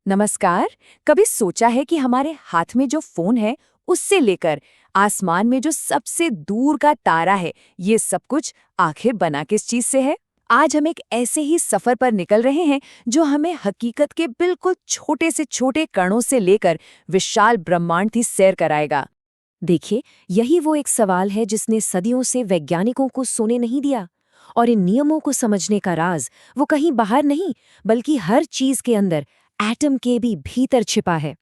नमस्कार। कभी सोचा है कि हमारे हाथ में जो फोन है उससे लेकर आसमान में जो सबसे दूर का तारा है, ये सब कुछ आखिर बना किस चीज से है? आज हम एक ऐसे ही सफर पर निकल रहे हैं जो हमें हकीकत के बिल्कुल छोटे से छोटे कणों से लेकर विशाल ब्रह्मांड की सैर कराएगा। देखिए, यही वो एक सवाल है जिसने सदियों से वैज्ञानिकों को सोने नहीं दिया। और इन नियमों को समझने का राज वो कहीं बाहर नहीं, बल्कि हर चीज के अंदर, एटम के भी भीतर छिपा है।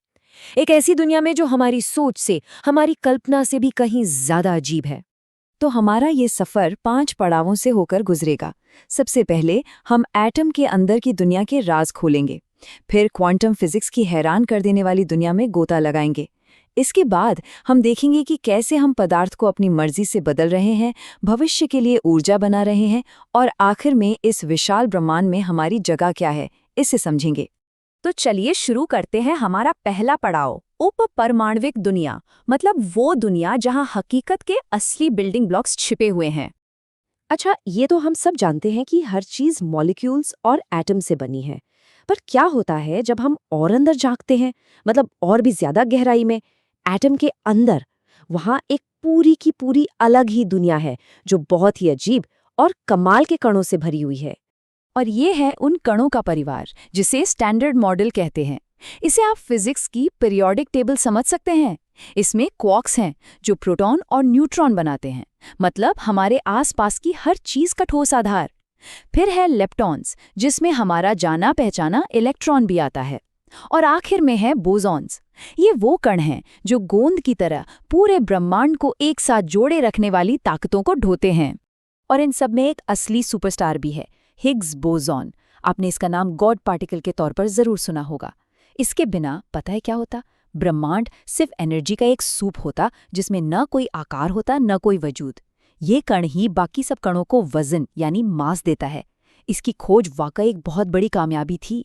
एक ऐसी दुनिया में जो हमारी सोच से, हमारी कल्पना से भी कहीं ज्यादा अजीब है। तो हमारा ये सफर 5 पड़ावों से होकर गुजरेगा। सबसे पहले हम एटम के अंदर की दुनिया के राज खोलेंगे, फिर क्वांटम फिजिक्स की हैरान कर देने वाली दुनिया में गोता लगाएंगे। इसके बाद हम देखेंगे कि कैसे हम पदार्थ को अपनी मर्जी से बदल रहे हैं, भविष्य के लिए ऊर्जा बना रहे हैं, और आखिर में इस विशाल ब्रह्मांड में हमारी जगह क्या है, इसे समझेंगे। तो चलिए शुरू करते हैं हमारा पहला पड़ाव, उपपरमाण्विक दुनिया, मतलब वो दुनिया जहां हकीकत के असली बिल्डिंग ब्लॉक्स छिपे हुए हैं। अच्छा, ये तो हम सब जानते हैं कि हर चीज मॉलिक्यूल्स और एटम से बनी है। पर क्या होता है जब हम और अंदर झांकते हैं, मतलब और भी ज्यादा गहराई में, एटम के अंदर? वहां एक पूरी की पूरी अलग ही दुनिया है जो बहुत ही अजीब और कमाल के कणों से भरी हुई है। और ये है उन कणों का परिवार जिसे स्टैंडर्ड मॉडल कहते हैं। इसे आप फिजिक्स की पीरियोडिक टेबल समझ सकते हैं। इसमें क्वार्क्स हैं जो प्रोटॉन और न्यूट्रॉन बनाते हैं, मतलब हमारे आसपास की हर चीज का ठोस आधार। फिर है लेप्टॉन्स, जिसमें हमारा जाना पहचाना इलेक्ट्रॉन भी आता है। और आखिर में है बोसॉन्स। ये वो कण हैं जो गोंद की तरह पूरे ब्रह्मांड को एक साथ जोड़े रखने वाली ताकतों को ढोते हैं। और इन सब में एक असली सुपरस्टार भी है, हिग्स बोसॉन। आपने इसका नाम गॉड पार्टिकल के तौर पर जरूर सुना होगा। इसके बिना पता है क्या होता? ब्रह्मांड सिर्फ एनर्जी का एक सूप होता जिसमें न कोई आकार होता न कोई वजूद। ये कण ही बाकी सब कणों को वजन यानी मास देता है। इसकी खोज वाकई एक बहुत बड़ी कामयाबी थी।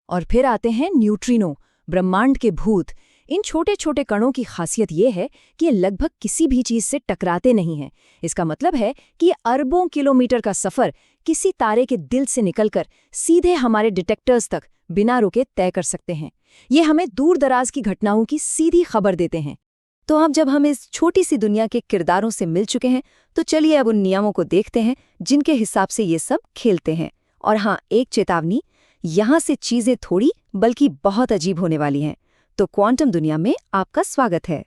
और फिर आते हैं न्यूट्रिनो, ब्रह्मांड के भूत। इन छोटे छोटे कणों की खासियत ये है कि ये लगभग किसी भी चीज से टकराते नहीं हैं। इसका मतलब है कि ये अरबों किलोमीटर का सफर किसी तारे के दिल से निकलकर सीधे हमारे डिटेक्टर्स तक बिना रुके तय कर सकते हैं। ये हमें दूर दराज की घटनाओं की सीधी खबर देते हैं। तो अब जब हम इस छोटी सी दुनिया के किरदारों से मिल चुके हैं, तो चलिए अब उन नियमों को देखते हैं जिनके हिसाब से ये सब खेलते हैं। और हाँ, एक चेतावनी, यहाँ से चीजें थोड़ी बल्कि बहुत अजीब होने वाली हैं। तो क्वांटम दुनिया में आपका स्वागत है।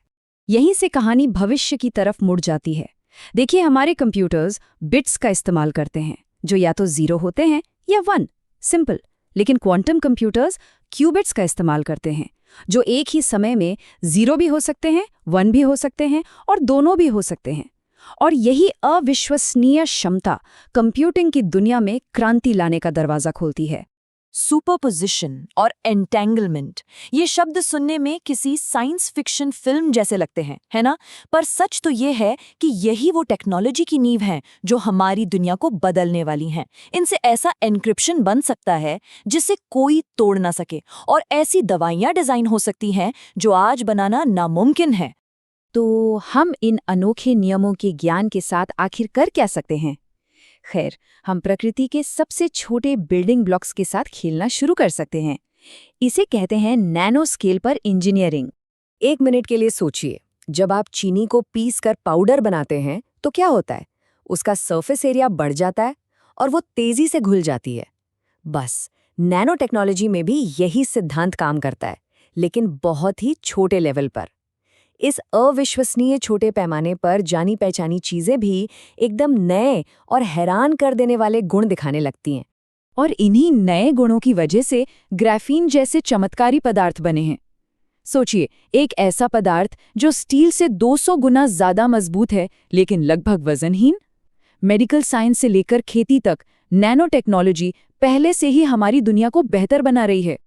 यहीं से कहानी भविष्य की तरफ मुड़ जाती है। देखिए, हमारे कंप्यूटर्स बिट्स का इस्तेमाल करते हैं जो या तो 0 होते हैं या 1, सिंपल। लेकिन क्वांटम कंप्यूटर्स क्यूबिट्स का इस्तेमाल करते हैं जो एक ही समय में 0 भी हो सकते हैं, 1 भी हो सकते हैं और दोनों भी हो सकते हैं। और यही अविश्वसनीय क्षमता कंप्यूटिंग की दुनिया में क्रांति लाने का दरवाजा खोलती है। सुपरपोजिशन और एंटेंगलमेंट, ये शब्द सुनने में किसी साइंस फिक्शन फिल्म जैसे लगते हैं, है ना? पर सच तो ये है कि यही वो टेक्नोलॉजी की नींव है जो हमारी दुनिया को बदलने वाली हैं। इनसे ऐसा एन्क्रिप्शन बन सकता है जिसे कोई तोड़ ना सके, और ऐसी दवाइयां डिजाइन हो सकती हैं जो आज बनाना नामुमकिन है। तो हम इन अनोखे नियमों के ज्ञान के साथ आखिर कर क्या सकते हैं? खैर, हम प्रकृति के सबसे छोटे बिल्डिंग ब्लॉक्स के साथ खेलना शुरू कर सकते हैं। इसे कहते हैं नैनो स्केल पर इंजीनियरिंग। 1 मिनट के लिए सोचिए, जब आप चीनी को पीस कर पाउडर बनाते हैं तो क्या होता है? उसका सरफेस एरिया बढ़ जाता है और वो तेजी से घुल जाती है। बस नैनो टेक्नोलॉजी में भी यही सिद्धांत काम करता है, लेकिन बहुत ही छोटे लेवल पर। इस अविश्वसनीय छोटे पैमाने पर जानी पहचानी चीजें भी एकदम नए और हैरान कर देने वाले गुण दिखाने लगती हैं। और इन्हीं नए गुणों की वजह से ग्राफीन जैसे चमत्कारी पदार्थ बने हैं। सोचिए, एक ऐसा पदार्थ जो स्टील से 200 गुना ज्यादा मजबूत है लेकिन लगभग वजनहीन। मेडिकल साइंस से लेकर खेती तक नैनो टेक्नोलॉजी पहले से ही हमारी दुनिया को बेहतर बना रही है।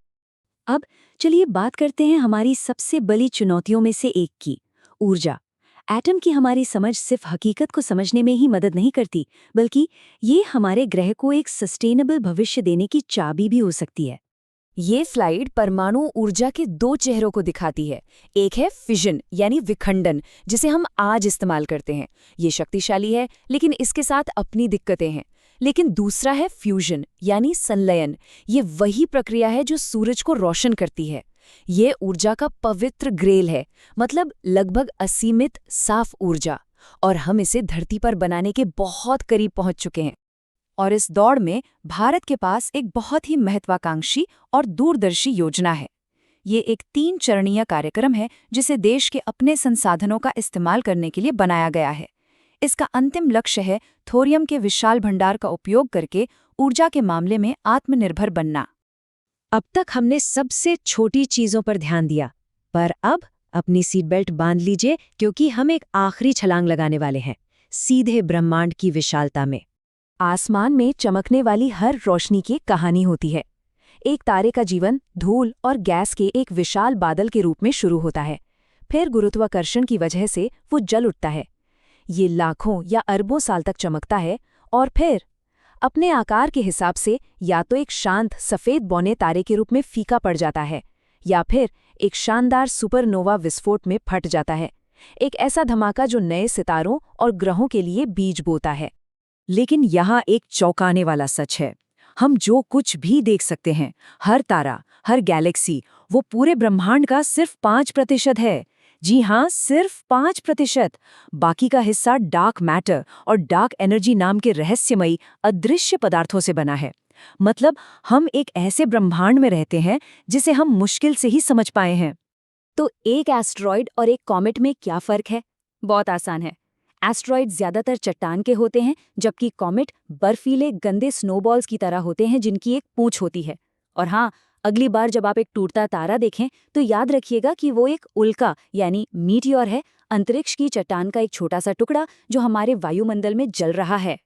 अब चलिए बात करते हैं हमारी सबसे बड़ी चुनौतियों में से एक की, ऊर्जा। एटम की हमारी समझ सिर्फ हकीकत को समझने में ही मदद नहीं करती, बल्कि ये हमारे ग्रह को एक सस्टेनेबल भविष्य देने की चाबी भी हो सकती है। ये स्लाइड परमाणु ऊर्जा के 2 चेहरों को दिखाती है। एक है फिजन यानी विखंडन, जिसे हम आज इस्तेमाल करते हैं। ये शक्तिशाली है, लेकिन इसके साथ अपनी दिक्कतें हैं। लेकिन दूसरा है फ्यूजन यानी संलयन। ये वही प्रक्रिया है जो सूरज को रोशन करती है। ये ऊर्जा का पवित्र ग्रेल है, मतलब लगभग असीमित साफ ऊर्जा, और हम इसे धरती पर बनाने के बहुत करीब पहुंच चुके हैं। और इस दौड़ में भारत के पास एक बहुत ही महत्वाकांक्षी और दूरदर्शी योजना है। ये एक 3 चरणीय कार्यक्रम है जिसे देश के अपने संसाधनों का इस्तेमाल करने के लिए बनाया गया है। इसका अंतिम लक्ष्य है थोरियम के विशाल भंडार का उपयोग करके ऊर्जा के मामले में आत्मनिर्भर बनना। अब तक हमने सबसे छोटी चीजों पर ध्यान दिया, पर अब अपनी सीट बेल्ट बांध लीजिए, क्योंकि हम एक आखिरी छलांग लगाने वाले हैं, सीधे ब्रह्मांड की विशालता में। आसमान में चमकने वाली हर रोशनी की कहानी होती है। एक तारे का जीवन धूल और गैस के एक विशाल बादल के रूप में शुरू होता है। फिर गुरुत्वाकर्षण की वजह से वो जल उठता है। ये लाखों या अरबों साल तक चमकता है और फिर अपने आकार के हिसाब से या तो एक शांत सफ़ेद बौने तारे के रूप में फीका पड़ जाता है, या फिर एक शानदार सुपरनोवा विस्फोट में फट जाता है। एक ऐसा धमाका जो नए सितारों और ग्रहों के लिए बीज बोता है। लेकिन यहाँ एक चौंकाने वाला सच है। हम जो कुछ भी देख सकते हैं, हर तारा, हर गैलेक्सी, वो पूरे ब्रह्मांड का सिर्फ 5% है। जी हाँ, सिर्फ 5%। बाकी का हिस्सा डार्क मैटर और डार्क एनर्जी नाम के रहस्यमयी अदृश्य पदार्थों से बना है। मतलब हम एक ऐसे ब्रह्मांड में रहते हैं जिसे हम मुश्किल से ही समझ पाए हैं। तो एक एस्ट्रॉयड और एक कॉमेट में क्या फ़र्क है? बहुत आसान है। एस्ट्रॉयड ज़्यादातर चट्टान के होते हैं, जबकि कॉमेट बर्फीले गंदे स्नोबॉल्स की तरह होते हैं जिनकी एक पूंछ होती है। और हाँ, अगली बार जब आप एक टूटता तारा देखें तो याद रखिएगा कि वो एक उल्का यानी मीटियोर है, अंतरिक्ष की चट्टान का एक छोटा सा टुकड़ा जो हमारे वायुमंडल में जल रहा है।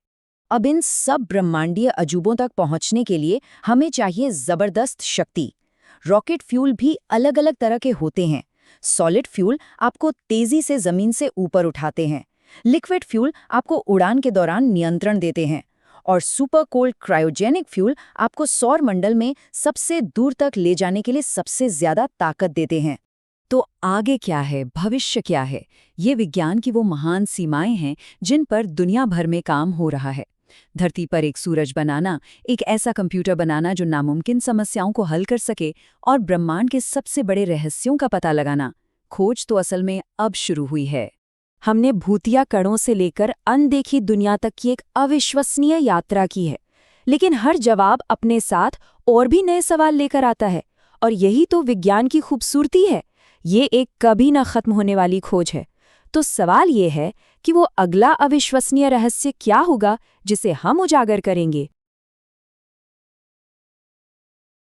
अब इन सब ब्रह्मांडीय अजूबों तक पहुंचने के लिए हमें चाहिए जबरदस्त शक्ति। रॉकेट फ्यूल भी अलग अलग तरह के होते हैं। सॉलिड फ्यूल आपको तेजी से जमीन से ऊपर उठाते हैं। लिक्विड फ्यूल आपको उड़ान के दौरान नियंत्रण देते हैं। और सुपर कोल्ड क्रायोजेनिक फ्यूल आपको सौर मंडल में सबसे दूर तक ले जाने के लिए सबसे ज्यादा ताकत देते हैं। तो आगे क्या है, भविष्य क्या है? ये विज्ञान की वो महान सीमाएं हैं जिन पर दुनिया भर में काम हो रहा है। धरती पर एक सूरज बनाना, एक ऐसा कंप्यूटर बनाना जो नामुमकिन समस्याओं को हल कर सके, और ब्रह्मांड के सबसे बड़े रहस्यों का पता लगाना। खोज तो असल में अब शुरू हुई है। हमने भूतिया कणों से लेकर अनदेखी दुनिया तक की एक अविश्वसनीय यात्रा की है, लेकिन हर जवाब अपने साथ और भी नए सवाल लेकर आता है। और यही तो विज्ञान की खूबसूरती है। ये एक कभी न खत्म होने वाली खोज है। तो सवाल ये है कि वो अगला अविश्वसनीय रहस्य क्या होगा जिसे हम उजागर करेंगे।